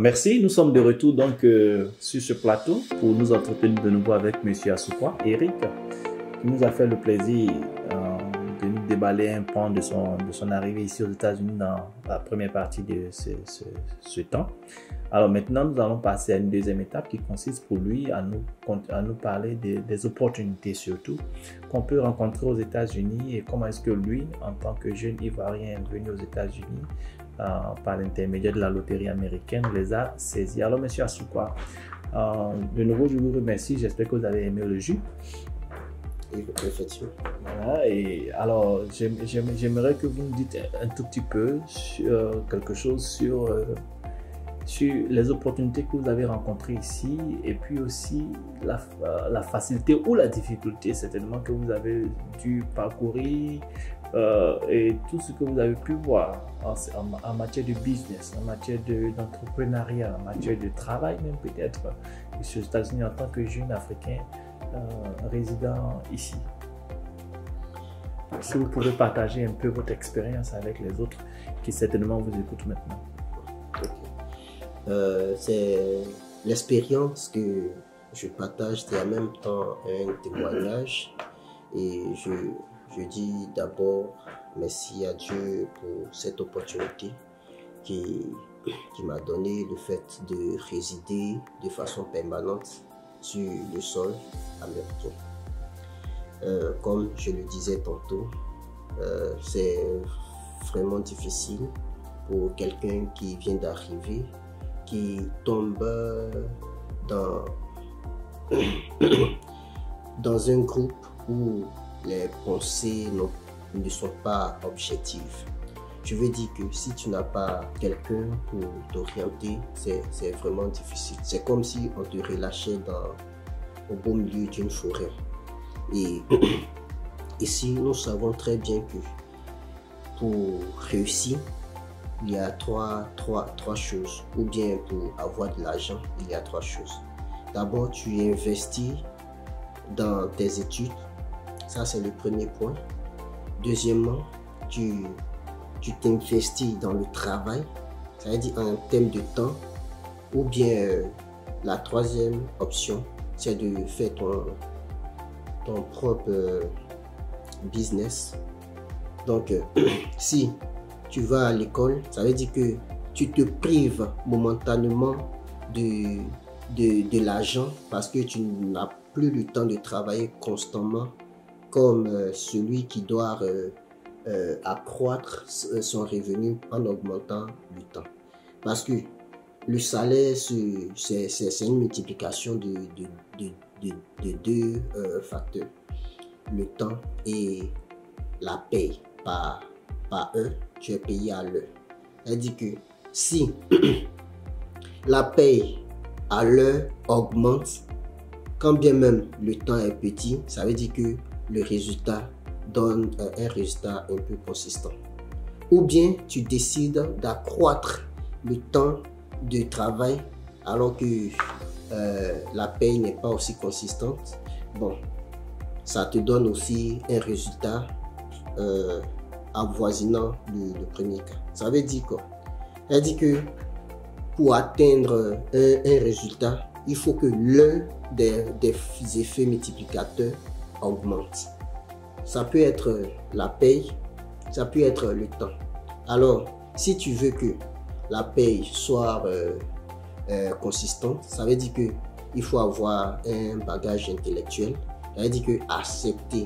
Merci, nous sommes de retour donc sur ce plateau pour nous entretenir de nouveau avec M. Assoukwa, Eric, qui nous a fait le plaisir de nous déballer un pan de son arrivée ici aux États-Unis dans la première partie de ce temps. Alors maintenant, nous allons passer à une deuxième étape qui consiste pour lui à nous parler des opportunités surtout qu'on peut rencontrer aux États-Unis et comment est-ce que lui, en tant que jeune Ivoirien venu aux États-Unis, par l'intermédiaire de la loterie américaine, les a saisis. Alors, monsieur Assoukwa, de nouveau, je vous remercie. J'espère que vous avez aimé le jus. Effectivement. Voilà, et alors, j'aimerais que vous nous dites un tout petit peu sur quelque chose sur les opportunités que vous avez rencontrées ici et puis aussi la facilité ou la difficulté certainement que vous avez dû parcourir et tout ce que vous avez pu voir en matière de business, en matière d'entrepreneuriat, en matière de travail même peut-être ici aux États-Unis en tant que jeune Africain résident ici. Si vous pouvez partager un peu votre expérience avec les autres qui certainement vous écoutent maintenant. C'est l'expérience que je partage, c'est en même temps un témoignage et je dis d'abord merci à Dieu pour cette opportunité qui m'a donné le fait de résider de façon permanente sur le sol américain. Comme je le disais tantôt, c'est vraiment difficile pour quelqu'un qui vient d'arriver, qui tombe dans un groupe où les pensées ne sont pas objectives. Je veux dire que si tu n'as pas quelqu'un pour t'orienter, c'est vraiment difficile. C'est comme si on te relâchait au beau milieu d'une forêt. Et ici, nous savons très bien que pour réussir, il y a trois choses. Ou bien pour avoir de l'argent, il y a trois choses. D'abord, tu investis dans tes études. Ça, c'est le premier point. Deuxièmement, tu t'investis dans le travail, ça veut dire en termes de temps. Ou bien la troisième option, c'est de faire ton propre business. Donc, si tu vas à l'école, ça veut dire que tu te prives momentanément de l'argent parce que tu n'as plus le temps de travailler constamment comme celui qui doit accroître son revenu en augmentant le temps. Parce que le salaire, c'est une multiplication de deux facteurs. Le temps et la paye par heure, tu es payé à l'heure. C'est-à-dire que si la paye à l'heure augmente, quand bien même le temps est petit, ça veut dire que le résultat donne un résultat un peu consistant. Ou bien tu décides d'accroître le temps de travail alors que la paye n'est pas aussi consistante. Bon, ça te donne aussi un résultat avoisinant le premier cas. Ça veut dire quoi? Ça veut dire que pour atteindre un résultat, il faut que l'un des effets multiplicateurs augmente. Ça peut être la paye, ça peut être le temps. Alors, si tu veux que la paye soit consistante, ça veut dire qu'il faut avoir un bagage intellectuel. Ça veut dire que accepter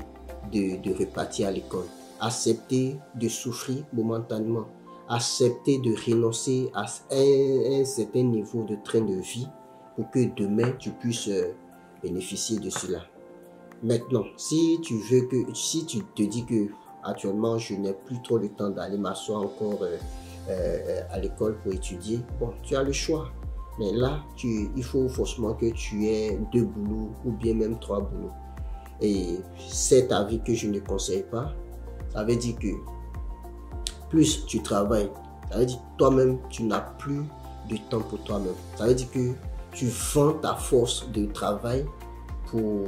de repartir à l'école, accepter de souffrir momentanément, accepter de renoncer à un certain niveau de train de vie pour que demain tu puisses bénéficier de cela. Maintenant, si tu te dis que actuellement je n'ai plus trop le temps d'aller m'asseoir encore à l'école pour étudier, bon, tu as le choix. Mais là, il faut forcément que tu aies 2 boulots ou bien même 3 boulots. Et cet avis que je ne conseille pas, ça veut dire que plus tu travailles, ça veut dire que toi-même, tu n'as plus de temps pour toi-même. Ça veut dire que tu vends ta force de travail pour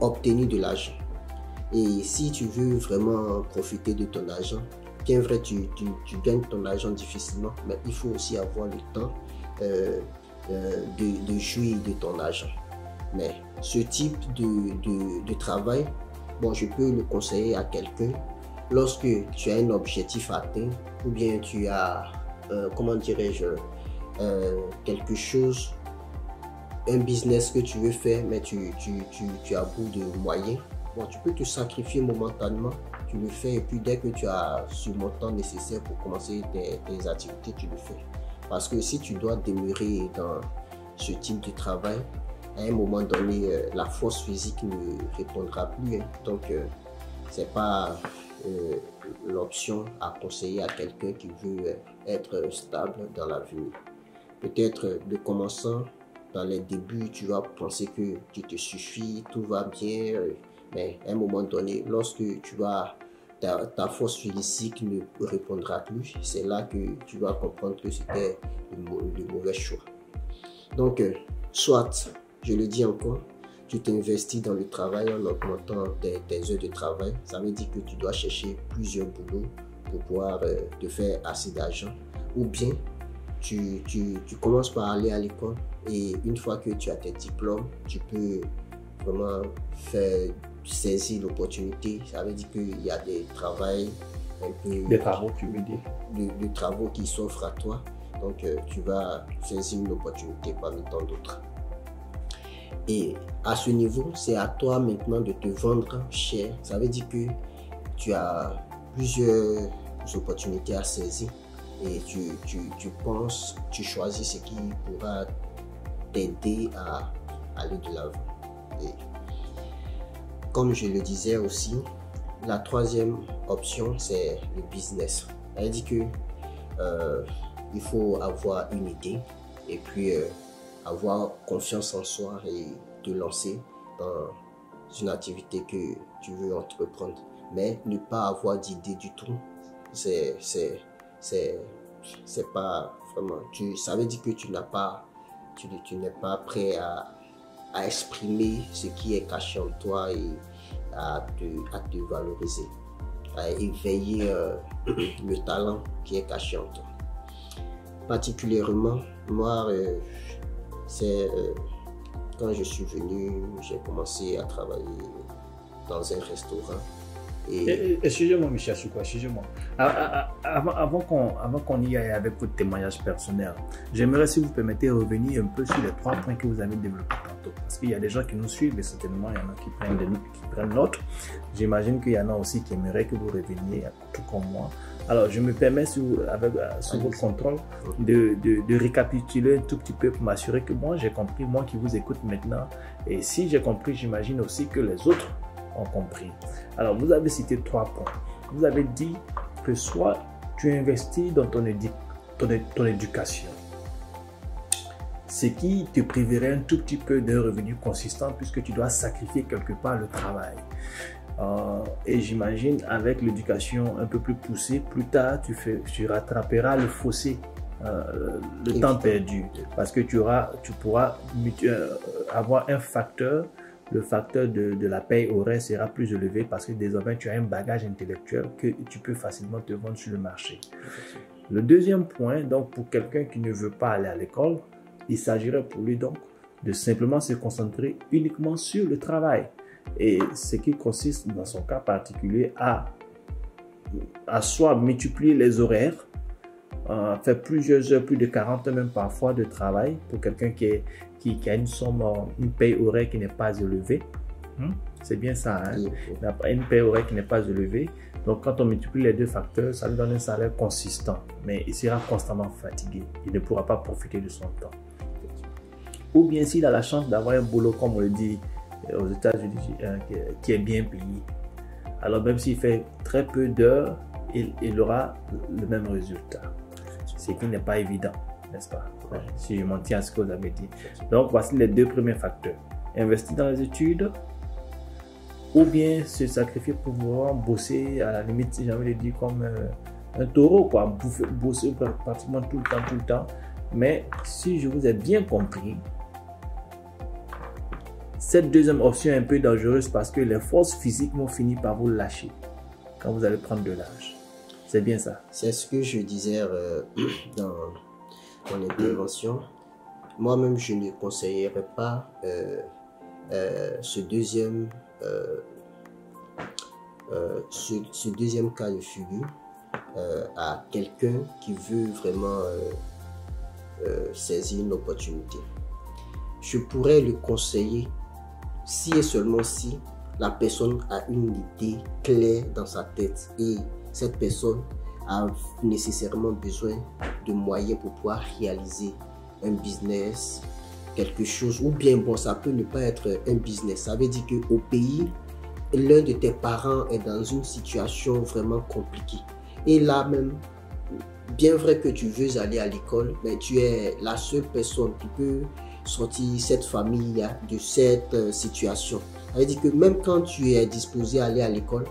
obtenir de l'argent. Et si tu veux vraiment profiter de ton argent, bien vrai, tu gagnes ton argent difficilement, mais il faut aussi avoir le temps de jouir de ton argent. Mais ce type de travail, bon, je peux le conseiller à quelqu'un lorsque tu as un objectif à atteindre ou bien tu as, comment dirais-je, quelque chose, un business que tu veux faire, mais tu as bout de moyens. Bon, tu peux te sacrifier momentanément, tu le fais et puis dès que tu as ce montant nécessaire pour commencer tes activités, tu le fais. Parce que si tu dois demeurer dans ce type de travail, à un moment donné, la force physique ne répondra plus. Hein. Donc, c'est pas l'option à conseiller à quelqu'un qui veut être stable dans l'avenir. Peut-être de commençant, dans les débuts, tu vas penser que tu te suffis, tout va bien, mais à un moment donné, lorsque ta force physique ne répondra plus, c'est là que tu vas comprendre que c'était le mauvais choix. Donc, soit, je le dis encore, tu t'investis dans le travail en augmentant tes heures de travail. Ça veut dire que tu dois chercher plusieurs boulots pour pouvoir te faire assez d'argent. Ou bien, tu commences par aller à l'école et une fois que tu as tes diplômes, tu peux vraiment saisir l'opportunité. Ça veut dire qu'il y a des travails un peu... Des travaux, tu veux dire? Des travaux qui s'offrent à toi. Donc, tu vas saisir une opportunité parmi tant d'autres. Et à ce niveau, c'est à toi maintenant de te vendre cher. Ça veut dire que tu as plusieurs opportunités à saisir et tu penses, tu choisis ce qui pourra t'aider à aller de l'avant. Et comme je le disais aussi, la troisième option, c'est le business. Ça veut dire que il faut avoir une idée et puis avoir confiance en soi et te lancer dans une activité que tu veux entreprendre. Mais ne pas avoir d'idée du tout, c'est pas vraiment... ça veut dire que tu n'es pas prêt à exprimer ce qui est caché en toi et à te valoriser, à éveiller le talent qui est caché en toi. Particulièrement, moi, c'est quand je suis venu, j'ai commencé à travailler dans un restaurant. Excusez-moi, Michel Soukwa, excusez-moi. Avant qu'on y aille avec votre témoignage personnel, j'aimerais, si vous permettez, revenir un peu sur les 3 points que vous avez développés tantôt. Parce qu'il y a des gens qui nous suivent et certainement il y en a qui prennent note. J'imagine qu'il y en a aussi qui aimeraient que vous reveniez, tout comme moi. Alors, je me permets, sous votre contrôle, de récapituler un tout petit peu pour m'assurer que moi, j'ai compris, moi qui vous écoute maintenant. Et si j'ai compris, j'imagine aussi que les autres ont compris. Alors, vous avez cité 3 points. Vous avez dit que soit tu investis dans ton éducation, ce qui te priverait un tout petit peu d'un revenu consistant puisque tu dois sacrifier quelque part le travail. Et j'imagine avec l'éducation un peu plus poussée, plus tard tu rattraperas le fossé, le temps perdu, parce que tu pourras avoir un facteur. Le facteur de la paye horaire sera plus élevé parce que désormais tu as un bagage intellectuel que tu peux facilement te vendre sur le marché. Le deuxième point, donc pour quelqu'un qui ne veut pas aller à l'école, il s'agirait pour lui donc de simplement se concentrer uniquement sur le travail. Et ce qui consiste dans son cas particulier à soit multiplier les horaires, faire plusieurs heures, plus de 40 heures même parfois de travail pour quelqu'un qui a une paye horaire qui n'est pas élevée. C'est bien ça, hein? Il n'a pas une paye horaire qui n'est pas élevée. Donc quand on multiplie les deux facteurs, ça lui donne un salaire consistant, mais il sera constamment fatigué. Il ne pourra pas profiter de son temps. Ou bien s'il a la chance d'avoir un boulot, comme on le dit aux États-Unis, qui est bien payé. Alors même s'il fait très peu d'heures, il aura le même résultat. Ce qui n'est pas évident, n'est-ce pas? Si je m'en tiens à ce que vous avez dit. Donc voici les 2 premiers facteurs. Investir dans les études ou bien se sacrifier pour pouvoir bosser à la limite, si j'ai envie de dire, comme un taureau, quoi. Bosser pratiquement tout le temps. Mais si je vous ai bien compris, cette deuxième option est un peu dangereuse parce que les forces physiques vont finir par vous lâcher quand vous allez prendre de l'âge. C'est bien ça. C'est ce que je disais dans mon intervention. Moi-même, je ne conseillerais pas ce deuxième cas de figure à quelqu'un qui veut vraiment saisir une opportunité. Je pourrais le conseiller si et seulement si la personne a une idée claire dans sa tête et cette personne a nécessairement besoin de moyens pour pouvoir réaliser un business, quelque chose, ou bien bon, ça peut ne pas être un business. Ça veut dire qu'au pays, l'un de tes parents est dans une situation vraiment compliquée. Et là même, bien vrai que tu veux aller à l'école, mais tu es la seule personne qui peut sortir cette famille de cette situation. Ça veut dire que même quand tu es disposé à aller à l'école,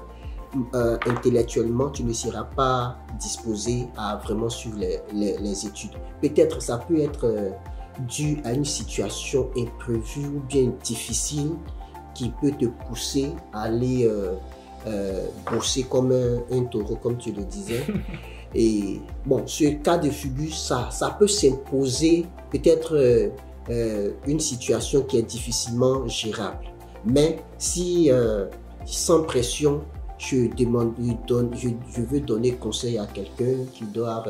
intellectuellement, tu ne seras pas disposé à vraiment suivre les études. Peut-être ça peut être dû à une situation imprévue ou bien difficile qui peut te pousser à aller bosser comme un taureau, comme tu le disais. Et bon, ce cas de figure, ça peut s'imposer peut-être une situation qui est difficilement gérable. Mais si sans pression, je veux donner conseil à quelqu'un qui doit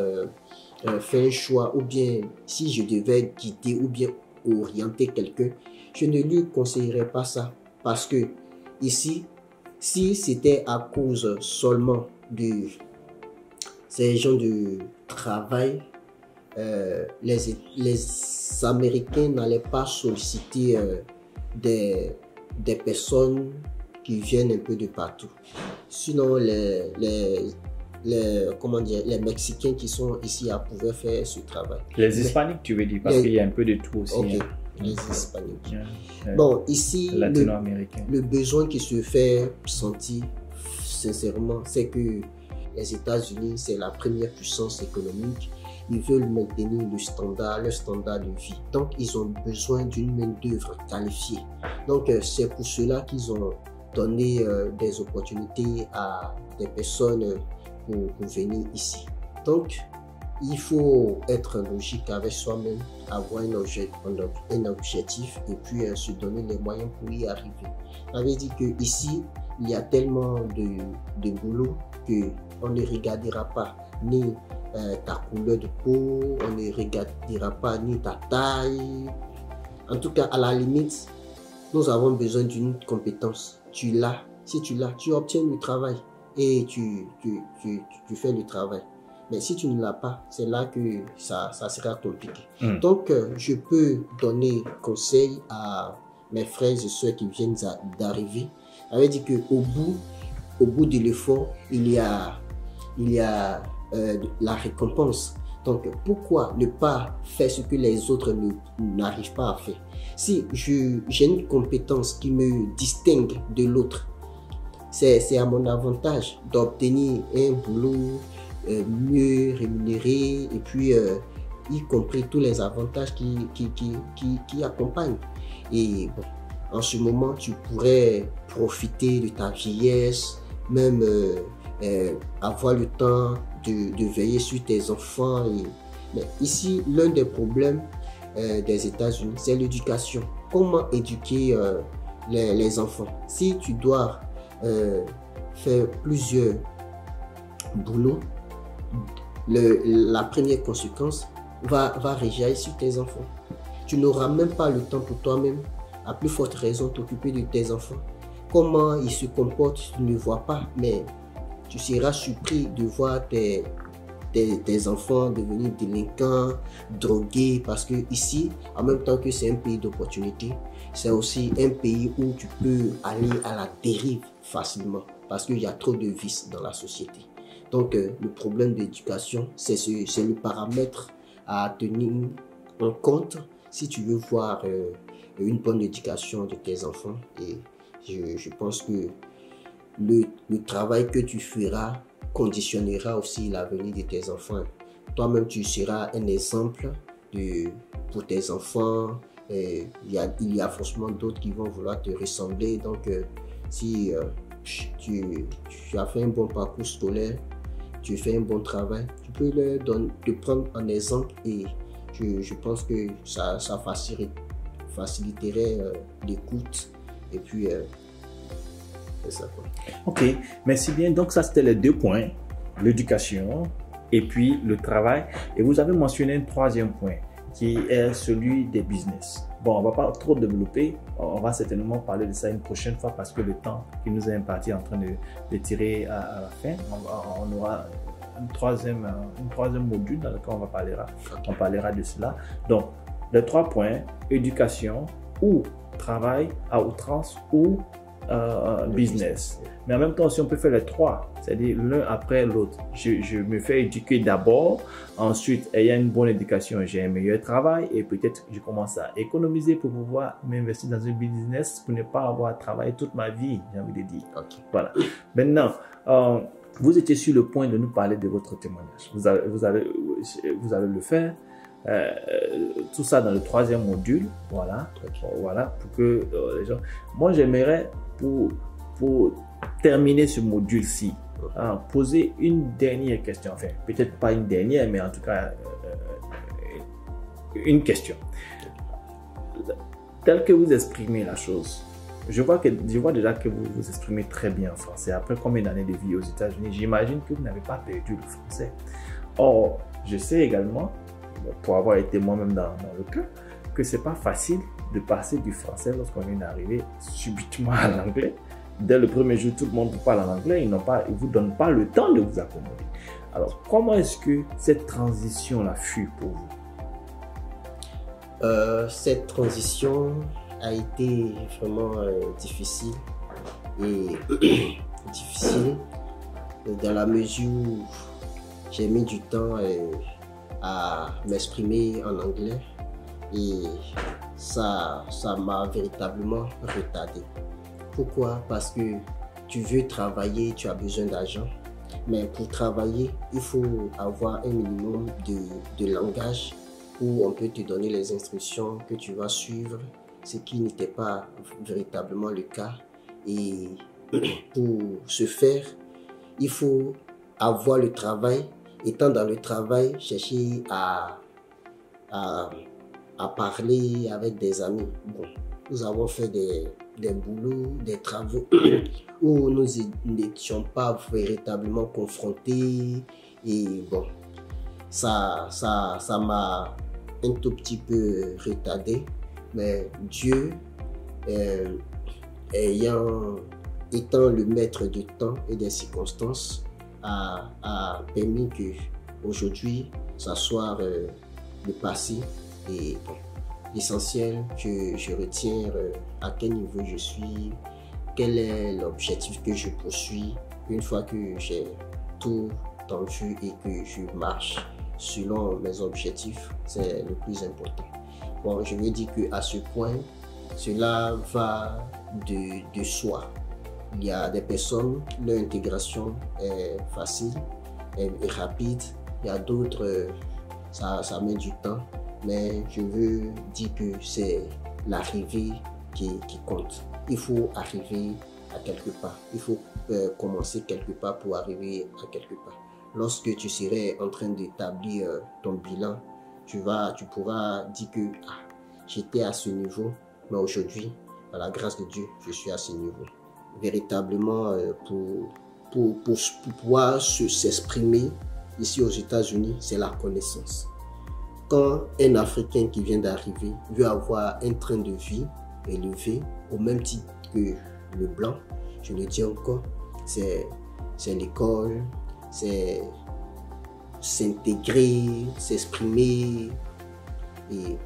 faire un choix, ou bien si je devais guider ou bien orienter quelqu'un, je ne lui conseillerais pas ça. Parce que ici, si c'était à cause seulement de ces gens de travail, les Américains n'allaient pas solliciter des personnes qui viennent un peu de partout. Sinon, les Mexicains qui sont ici pouvaient faire ce travail. Les Hispaniques, tu veux dire, parce qu'il y a un peu de tout aussi. Okay. Hein. Les Hispaniques. Bon, ici, le besoin qui se fait sentir, sincèrement, c'est que les États-Unis, c'est la première puissance économique. Ils veulent maintenir leur standard de vie. Donc, ils ont besoin d'une main-d'œuvre qualifiée. Donc, c'est pour cela qu'ils ont donné des opportunités à des personnes pour venir ici. Donc, il faut être logique avec soi-même, avoir un objectif et puis se donner les moyens pour y arriver. Ça veut dire qu'ici, il y a tellement de boulot qu'on ne regardera pas ni ta couleur de peau, on ne regardera pas ni ta taille. En tout cas, à la limite, nous avons besoin d'une compétence. Tu l'as. Si tu l'as, tu obtiens le travail et tu fais le travail. Mais si tu ne l'as pas, c'est là que ça sera compliqué. Donc, je peux donner conseil à mes frères et soeurs qui viennent d'arriver. Ça veut dire qu'au bout de l'effort, il y a la récompense. Donc, pourquoi ne pas faire ce que les autres n'arrivent pas à faire? Si j'ai une compétence qui me distingue de l'autre, c'est à mon avantage d'obtenir un boulot mieux rémunéré et puis y compris tous les avantages qui accompagnent. Et bon, en ce moment, tu pourrais profiter de ta vieillesse, même avoir le temps de veiller sur tes enfants. Mais ici, l'un des problèmes des États-Unis, c'est l'éducation. Comment éduquer les enfants? Si tu dois faire plusieurs boulots, la première conséquence va réjaillir sur tes enfants. Tu n'auras même pas le temps pour toi-même, à plus forte raison t'occuper de tes enfants. Comment ils se comportent, tu ne vois pas, mais tu seras surpris de voir tes enfants devenir délinquants, drogués, parce que ici, en même temps que c'est un pays d'opportunité, c'est aussi un pays où tu peux aller à la dérive facilement, parce qu'il y a trop de vices dans la société. Donc, le problème d'éducation, c'est le paramètre à tenir en compte si tu veux voir une bonne éducation de tes enfants. Et je pense que le travail que tu feras conditionnera aussi l'avenir de tes enfants. Toi-même, tu seras un exemple pour tes enfants. Il y a forcément d'autres qui vont vouloir te ressembler. Donc, si tu as fait un bon parcours scolaire, tu fais un bon travail, tu peux leur te prendre en exemple et je pense que ça faciliterait l'écoute et puis c'est ça quoi. Ok, merci bien. Donc ça c'était les 2 points, l'éducation et puis le travail. Et vous avez mentionné un 3e point qui est celui des business. Bon, on va pas trop développer, on va certainement parler de ça une prochaine fois parce que le temps qui nous est imparti est en train de tirer à la fin. On aura un troisième module dans lequel on parlera de cela. Donc, les 3 points, éducation ou travail à outrance ou business. Mais en même temps, si on peut faire les 3, c'est-à-dire l'un après l'autre, je me fais éduquer d'abord, ensuite, ayant une bonne éducation, j'ai un meilleur travail et peut-être je commence à économiser pour pouvoir m'investir dans un business pour ne pas avoir à travailler toute ma vie, j'ai envie de dire. Okay. Voilà. Maintenant, vous étiez sur le point de nous parler de votre témoignage. Vous allez le faire. Tout ça dans le 3e module, voilà, voilà, pour que les gens. Moi, j'aimerais pour terminer ce module-ci, poser une dernière question. Enfin, peut-être pas une dernière, mais en tout cas une question. Tel que vous exprimez la chose, je vois déjà que vous vous exprimez très bien en français. Après combien d'années de vie aux États-Unis, j'imagine que vous n'avez pas perdu le français. Or, je sais également, pour avoir été moi-même dans le cas, que c'est pas facile de passer du français lorsqu'on vient d'arriver subitement à l'anglais. Dès le premier jour, tout le monde vous parle en anglais, ils ne vous donnent pas le temps de vous accommoder. Alors, comment est-ce que cette transition-là fut pour vous? Cette transition a été vraiment difficile et difficile dans la mesure où j'ai mis du temps à m'exprimer en anglais et ça m'a véritablement retardé. Pourquoi? Parce que tu veux travailler, tu as besoin d'argent, mais pour travailler, il faut avoir un minimum de langage où on peut te donner les instructions que tu vas suivre, ce qui n'était pas véritablement le cas. Et pour ce faire, il faut avoir le travail. Étant dans le travail, chercher à parler avec des amis. Bon, nous avons fait des boulots, des travaux où nous n'étions pas véritablement confrontés. Et bon, ça m'a un tout petit peu retardé. Mais Dieu, étant le maître du temps et des circonstances, a permis que aujourd'hui ça soit le passé. Et bon, l'essentiel, je retiens à quel niveau je suis, quel est l'objectif que je poursuis. Une fois que j'ai tout en vue et que je marche selon mes objectifs, c'est le plus important. Bon, je veux dire qu'à ce point, cela va de soi. Il y a des personnes, leur intégration est facile et rapide. Il y a d'autres, ça met du temps. Mais je veux dire que c'est l'arrivée qui compte. Il faut arriver à quelque part. Il faut commencer quelque part pour arriver à quelque part. Lorsque tu serais en train d'établir ton bilan, tu pourras dire que j'étais à ce niveau, mais aujourd'hui, par la grâce de Dieu, je suis à ce niveau. Véritablement, pour pouvoir s'exprimer ici aux États-Unis, c'est la connaissance. Quand un Africain qui vient d'arriver veut avoir un train de vie élevé, au même titre que le blanc, je le dis encore, c'est l'école, c'est s'intégrer, s'exprimer, et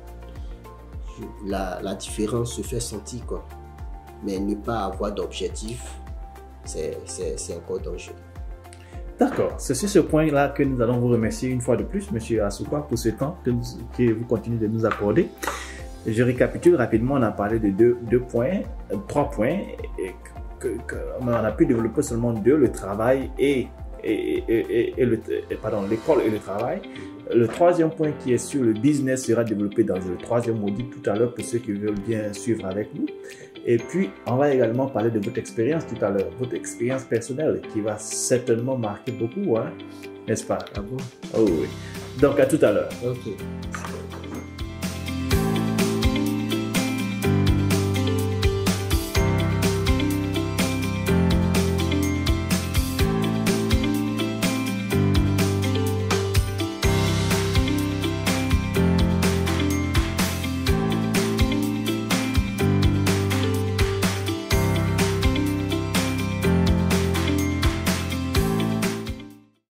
la différence se fait sentir, quoi. Mais ne pas avoir d'objectif, c'est encore dangereux. D'accord, c'est sur ce point-là que nous allons vous remercier une fois de plus, M. Asukwa, pour ce temps que vous continuez de nous accorder. Je récapitule rapidement, on a parlé de trois points, et on a pu développer seulement 2, le travail l'école et le travail. Le 3e point qui est sur le business sera développé dans le 3e module tout à l'heure pour ceux qui veulent bien suivre avec nous. Et puis, on va également parler de votre expérience tout à l'heure, votre expérience personnelle qui va certainement marquer beaucoup, hein, n'est-ce pas? Ah bon? Oh oui. Donc, à tout à l'heure. Ok.